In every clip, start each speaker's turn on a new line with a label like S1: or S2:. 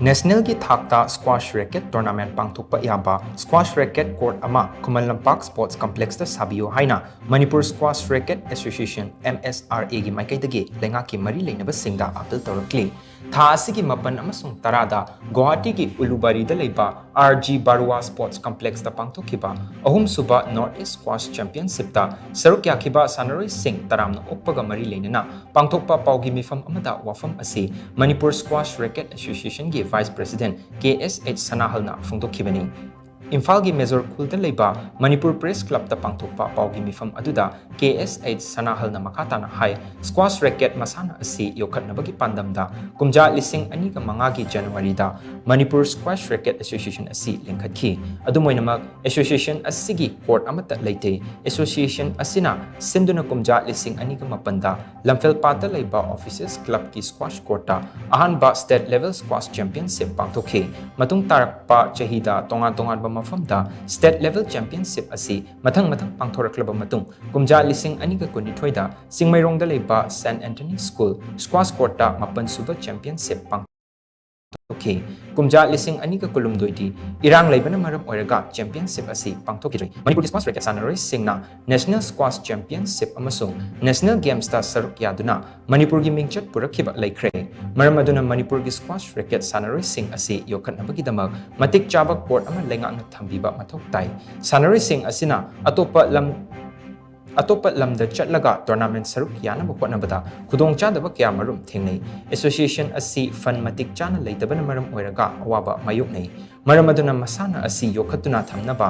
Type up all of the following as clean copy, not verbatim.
S1: National ki THAKTA Squash Racket Tournament PANGTHOKPA YABA Squash Racket Court ama Khuman Lampak Sports Complex ta Shabiyu HAINA Manipur Squash Racket Association MSRA gi MAIKEI dagi LEINGAK ki mari leinaba singda appeal TOURAKLI tha asigi mapan amasung tarada Guwahati ki Ulubari da leiba RG Barua Sports Complex ta pangthokhiba ahum suba North East Squash Championship ta saruk yakhiba sanaroi sing taramna okpaga mari leinana pangthokpa paugi mifam amada wafam asi Manipur Squash Racket Association gi Vice President KSH Sanahalna Phungdokhibani Imphal gi Major Khulta leiba Manipur Press Club ta pangthokpa paugi mifam aduda KSH Sanahalna makhatana hai Squash Racket masana asi yokhatnabagi pandamda kumja lising ani ka mangagi January da Manipur Squash Racket Association asi lingkhatkhi adumoinamak association asigi court amata leite association asina sinduna kumja lising ani ka mapanda lamfel pata leiba offices club ki squash court ta ahanba state level squash championship pangthokhi matung tarakpa chahida tongan ba mafamda state level championship asi mathang pangthoraklaba matung kumja lising ani ka kunithoi da singmairongda leiba St Anthony School squash court ta mapan suba championship pang Okay, kumja lising ani ka kulumdoidi irang laibana maram oiraga championship asi pangthokidri Manipur Squash Racket sanaroi singna National Squash Championship amasung National Games ta saruk yaduna Manipur gi mingchat purakhiba laikhre maram aduna Manipur gi Squash Racket sanaroi sing asi yokhatnabagi damak matik chaba court ama lengakna thambiba mathok tai sanaroi sing asina atopa lamda chatlaga tournament saruk yana ba hotnabada khudong chadaba kya marum thengnei association asi fan matik chana leitabana maram oiraga awaba mayuknei maram aduna masana asi yokhatuna thamnaba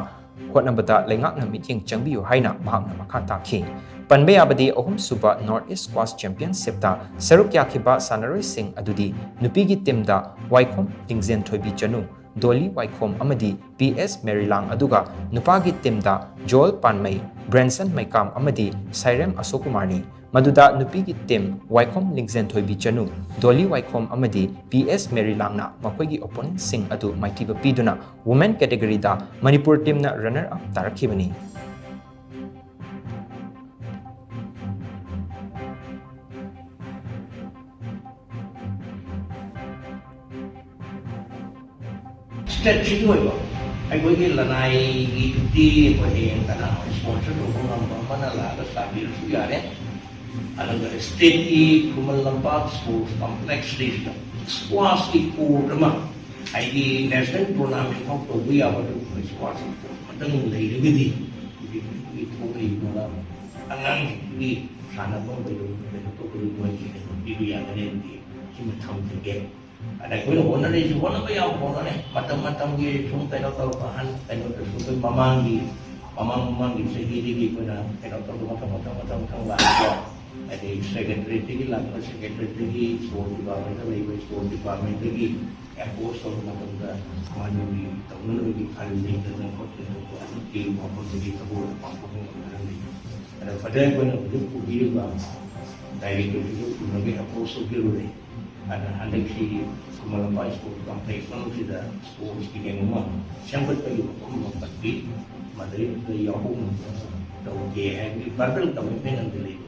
S1: hotnabada leingakna mityeng changbiyu haina mahakna makha takhi panbe abadi ahum suba North East Squash Championship ta saruk yakhiba sanaroi sing adudi nupigi team da Waikhom Lingzen Thoibi Chanu Dolly Waikhom amadi PS Marylang aduga nupagi team da Joel Panmai Branson Maikam amadi Sairem Asokumarni maduda nupigi team Waikhom Lingzen Thoibi Chanu Dolly Waikhom amadi PS Marylang na makoigi opponent sing adu maitiba piduna women category da Manipur team na runner up tarakhibani
S2: State Sing Hoiba, I go in Lanai, Tea, Kana, sponsor of Manala, the Shabiyu Yare, another state Khuman Lampak Sports Complex Station, Squash Kurama, I national tournament of the YABA to squash, Madam Lady with only Anang, we Sanabo, the Him to get. Ada kau nak orang ni, orang apa yang orang ni, macam-macam dia cuma tahu bahan, tahu tu mamang di segi kau nak tahu macam-macam bahan. Ada secretary lagi lah, secretary lagi, sport department lagi, sport department lagi, post macam tu, mana ni, tahu lagi kali ni tentang kota tu, tim apa lagi tahu apa lagi. Ada pada kau nak pergi juga, dari itu lagi post lagi. Ada si Khuman Lampak Sports Complex kan sudah sports di rumah. Siapa tahu aku mau pergi Madrid ke Yahoo atau dia hari baru tahu dengan beli